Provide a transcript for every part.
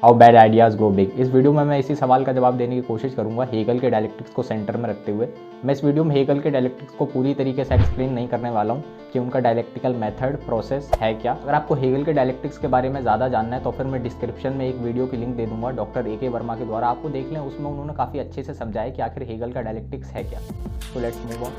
How bad ideas grow big. इस video में मैं इसी सवाल का जवाब देने की कोशिश करूंगा हेगल के डायलेक्टिक्स को सेंटर में रखते हुए। मैं इस वीडियो में हेगल के डायलेक्टिक्स को पूरी तरीके से एक्सप्लेन नहीं करने वाला हूं कि उनका डायलेक्टिकल मेथड प्रोसेस है क्या। अगर आपको हेगल के डायलेक्टिक्स के बारे में ज़्यादा जानना है तो फिर मैं डिस्क्रिप्शन में एक वीडियो की लिंक दे दूंगा डॉक्टर ए के वर्मा के द्वारा, आपको देख लें। उसमें उन्होंने काफ़ी अच्छे से समझाया कि आखिर हेगल का डायलेक्टिक्स है क्या। तो let's move on.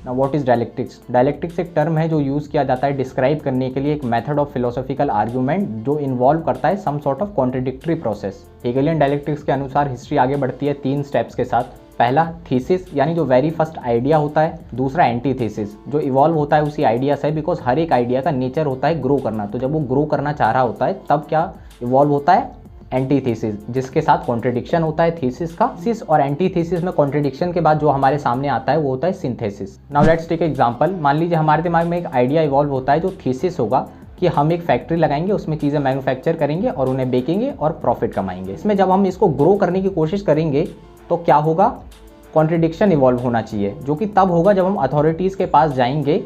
What is dialectics. Dialectics एक टर्म है जो यूज़ किया जाता है डिस्क्राइब करने के लिए एक मेथड ऑफ फिलोसॉफिकल आर्ग्यूमेंट जो इन्वॉल्व करता है some sort of contradictory process. Hegelian dialectics के अनुसार हिस्ट्री आगे बढ़ती है 3 स्टेप्स के साथ। पहला थीसिस यानी जो वेरी फर्स्ट आइडिया होता है। दूसरा एंटीथीसिस जो इवॉल्व होता है उसी आइडिया से, बिकॉज हर एक आइडिया का नेचर होता है ग्रो करना। तो जब वो ग्रो करना चाह रहा होता है तब क्या इवॉल्व होता है, एंटीथीसिस, जिसके साथ कॉन्ट्रडिक्शन होता है थीसिस का। थीसिस और एंटीथीसिस में कॉन्ट्रडिक्शन के बाद जो हमारे सामने आता है वो होता है synthesis. Now let's take example. मान लीजिए हमारे दिमाग में एक आइडिया इवॉल्व होता है जो थीसिस होगा कि हम एक फैक्ट्री लगाएंगे, उसमें चीज़ें मैन्युफैक्चर करेंगे और उन्हें बेचेंगे और प्रॉफिट कमाएंगे। इसमें जब हम इसको ग्रो करने की कोशिश करेंगे तो क्या होगा, कॉन्ट्रडिक्शन इवॉल्व होना चाहिए, जो कि तब होगा जब हम अथॉरिटीज़ के पास जाएंगे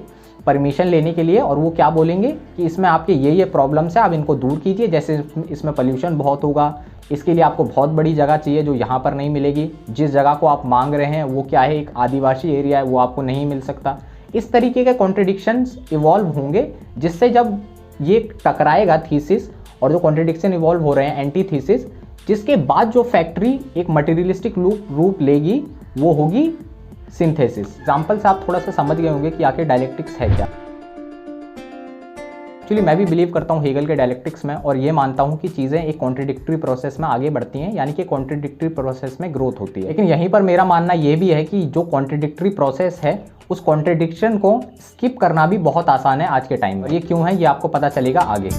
परमिशन लेने के लिए और वो क्या बोलेंगे कि इसमें आपके ये प्रॉब्लम्स है, आप इनको दूर कीजिए। जैसे इसमें पोल्यूशन बहुत होगा, इसके लिए आपको बहुत बड़ी जगह चाहिए जो यहाँ पर नहीं मिलेगी। जिस जगह को आप मांग रहे हैं वो क्या है, एक आदिवासी एरिया है, वो आपको नहीं मिल सकता। इस तरीके के कॉन्ट्रडिक्शंस इवॉल्व होंगे, जिससे जब ये टकराएगा थीसिस और जो कॉन्ट्रडिक्शन इवॉल्व हो रहे हैं एंटीथीसिस, जिसके बाद जो फैक्ट्री एक मटेरियलिस्टिक रूप लेगी वो होगी सिंथेसिस। एग्जाम्पल से आप थोड़ा सा समझ गए होंगे कि आखिर डायलेक्टिक्स है क्या। एक्चुअली मैं भी बिलीव करता हूँ हेगल के डायलेक्टिक्स में, और ये मानता हूँ कि चीज़ें एक कॉन्ट्रडिक्टरी प्रोसेस में आगे बढ़ती हैं, यानी कि कॉन्ट्रडिक्टरी प्रोसेस में ग्रोथ होती है। लेकिन यहीं पर मेरा मानना ये भी है कि जो कॉन्ट्रडिक्टरी प्रोसेस है उस कॉन्ट्रडिक्शन को स्किप करना भी बहुत आसान है आज के टाइम में। ये क्यों है ये आपको पता चलेगा आगे।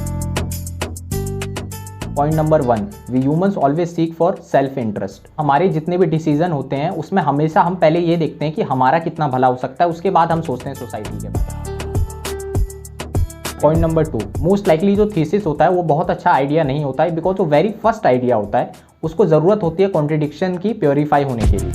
Point number 1, we humans always seek for self interest. हमारे जितने भी डिसीजन होते हैं उसमें हमेशा हम पहले ये देखते हैं कि हमारा कितना भला हो सकता है, उसके बाद हम सोचते हैं सोसाइटी के बारे में। पॉइंट नंबर 2, मोस्ट लाइकली जो थीसिस होता है वो बहुत अच्छा आइडिया नहीं होता है, बिकॉज जो वेरी फर्स्ट आइडिया होता है उसको ज़रूरत होती है कॉन्ट्रडिक्शन की प्योरीफाई होने के लिए।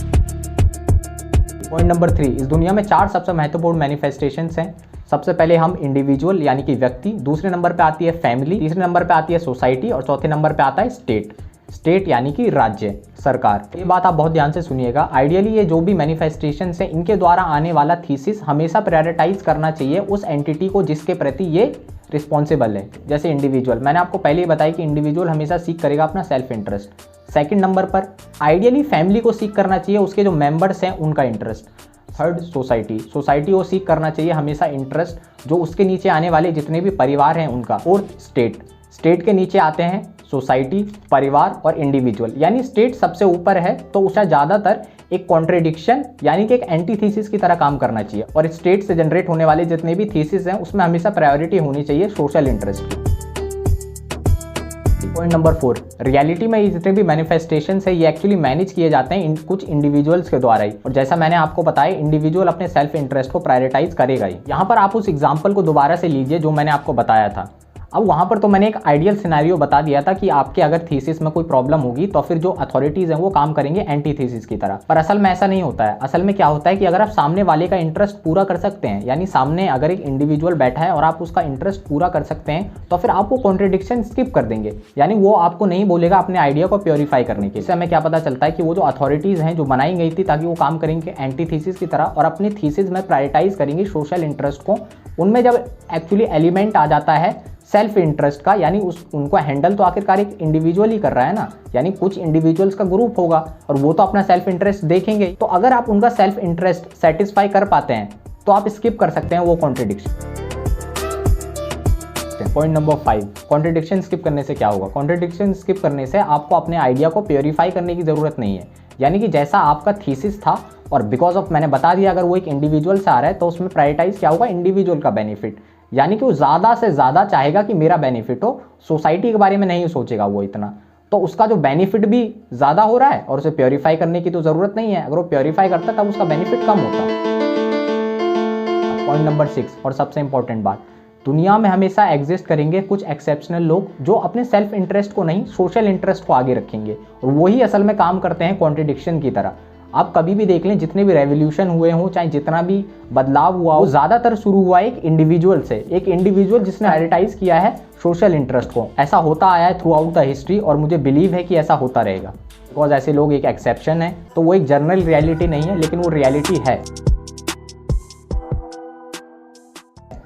पॉइंट नंबर 3, इस दुनिया में 4 सबसे महत्वपूर्ण मैनिफेस्टेशंस हैं। सबसे पहले हम इंडिविजुअल यानी कि व्यक्ति, दूसरे नंबर पे आती है फैमिली, तीसरे नंबर पे आती है सोसाइटी और चौथे नंबर पे आता है स्टेट। स्टेट यानी कि राज्य, सरकार। ये बात आप बहुत ध्यान से सुनिएगा। आइडियली ये जो भी मैनिफेस्टेशंस हैं इनके द्वारा आने वाला थीसिस हमेशा प्रायोरिटाइज करना चाहिए उस एंटिटी को जिसके प्रति ये रिस्पॉन्सिबल है। जैसे इंडिविजुअल, मैंने आपको पहले ही बताया कि इंडिविजुअल हमेशा सीख करेगा अपना सेल्फ इंटरेस्ट। सेकंड नंबर पर आइडियली फैमिली को सीख करना चाहिए उसके जो मेंबर्स हैं उनका इंटरेस्ट। थर्ड सोसाइटी, सोसाइटी को सीख करना चाहिए हमेशा इंटरेस्ट जो उसके नीचे आने वाले जितने भी परिवार हैं उनका। फोर्थ स्टेट, स्टेट के नीचे आते हैं सोसाइटी, परिवार और इंडिविजुअल, यानी स्टेट सबसे ऊपर है तो उसे ज़्यादातर एक कॉन्ट्रडिक्शन यानी कि एक एंटीथीसिस की तरह काम करना चाहिए। और स्टेट से जनरेट होने वाले जितने भी थीसिस हैं उसमें हमेशा प्रायोरिटी होनी चाहिए सोशल इंटरेस्ट की। पॉइंट नंबर 4, रियलिटी में ये जितने भी मैनिफेस्टेशंस है ये एक्चुअली मैनेज किए जाते हैं कुछ इंडिविजुअल्स के द्वारा ही। और जैसा मैंने आपको बताया इंडिविजुअल अपने सेल्फ इंटरेस्ट को प्रायोरिटाइज करेगा ही। यहाँ पर आप उस एग्जाम्पल को दोबारा से लीजिए जो मैंने आपको बताया था। अब वहाँ पर तो मैंने एक आइडियल सिनेरियो बता दिया था कि आपके अगर थीसिस में कोई प्रॉब्लम होगी तो फिर जो अथॉरिटीज़ हैं वो काम करेंगे एंटीथीसिस की तरह। पर असल में ऐसा नहीं होता है। असल में क्या होता है कि अगर आप सामने वाले का इंटरेस्ट पूरा कर सकते हैं, यानी सामने अगर एक इंडिविजुअल बैठा है और आप उसका इंटरेस्ट पूरा कर सकते हैं तो फिर आप वो कॉन्ट्रडिक्शन स्किप कर देंगे, यानी वो आपको नहीं बोलेगा अपने आइडिया को प्योरीफाई करने के। इससे हमें क्या पता चलता है कि वो जो अथॉरिटीज़ हैं जो बनाई गई थी ताकि वो काम करेंगे एंटीथीसिस की तरह और अपनी थीसिस में प्रायोरिटाइज करेंगे सोशल इंटरेस्ट को, उनमें जब एक्चुअली एलिमेंट आ जाता है सेल्फ इंटरेस्ट का, यानी उनको हैंडल तो आखिरकार एक इंडिविजुअल ही कर रहा है ना, यानी कुछ इंडिविजुअल्स का ग्रुप होगा और वो तो अपना सेल्फ इंटरेस्ट देखेंगे। तो अगर आप उनका सेल्फ इंटरेस्ट सेटिस्फाई कर पाते हैं तो आप स्किप कर सकते हैं वो contradiction. Point number 5, contradiction skip करने से क्या होगा। कॉन्ट्रडिक्शन स्किप करने से आपको अपने आइडिया को प्योरीफाई करने की ज़रूरत नहीं है, यानी कि जैसा आपका थीसिस था और बिकॉज ऑफ मैंने बता दिया अगर वो एक इंडिविजुअल से आ रहा है तो उसमें प्रायोरिटाइज क्या होगा, इंडिविजुअल का बेनिफिट, यानी कि वो ज़्यादा से ज़्यादा चाहेगा कि मेरा बेनिफिट हो, सोसाइटी के बारे में नहीं सोचेगा वो इतना। तो उसका जो बेनिफिट भी ज़्यादा हो रहा है और उसे प्योरीफाई करने की तो ज़रूरत नहीं है। अगर वो प्योरीफाई करता तब उसका बेनिफिट कम होता। पॉइंट नंबर 6 और सबसे इंपॉर्टेंट बात, दुनिया में हमेशा एग्जिस्ट करेंगे कुछ एक्सेप्शनल लोग जो अपने सेल्फ इंटरेस्ट को नहीं सोशल इंटरेस्ट को आगे रखेंगे और वही असल में काम करते हैं कॉन्ट्रडिक्शन की तरह। आप कभी भी देख लें, जितने भी रेवोल्यूशन हुए हों, चाहे जितना भी बदलाव हुआ हो, ज़्यादातर शुरू हुआ एक इंडिविजुअल से, एक इंडिविजुअल जिसने प्रायोरिटाइज किया है सोशल इंटरेस्ट को। ऐसा होता आया है थ्रू आउट द हिस्ट्री और मुझे बिलीव है कि ऐसा होता रहेगा। बिकॉज ऐसे लोग एक एक्सेप्शन है, तो वो एक जनरल रियलिटी नहीं है, लेकिन वो रियलिटी है।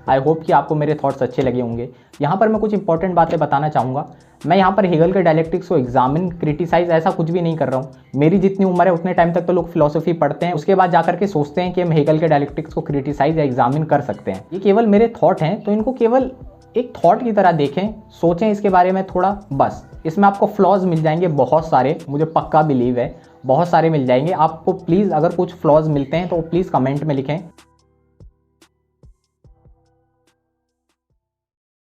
आई होप कि आपको मेरे थॉट्स अच्छे लगे होंगे। यहाँ पर मैं कुछ इंपॉर्टेंट बातें बताना चाहूँगा। मैं यहाँ पर हेगल के डायलेक्टिक्स को एग्जामिन, क्रिटिसाइज ऐसा कुछ भी नहीं कर रहा हूँ। मेरी जितनी उम्र है उतने टाइम तक तो लोग फिलोसफी पढ़ते हैं, उसके बाद जाकर के सोचते हैं कि हम हेगल के डायलेक्टिक्स को क्रिटिसाइज या एग्जामिन कर सकते हैं। ये केवल मेरे थॉट हैं, तो इनको केवल एक थॉट की तरह देखें, सोचें इसके बारे में थोड़ा, बस। इसमें आपको फ्लॉज मिल जाएंगे बहुत सारे, मुझे पक्का बिलीव है बहुत सारे मिल जाएंगे आपको। प्लीज़ अगर कुछ फ्लॉज मिलते हैं तो प्लीज़ कमेंट में लिखें।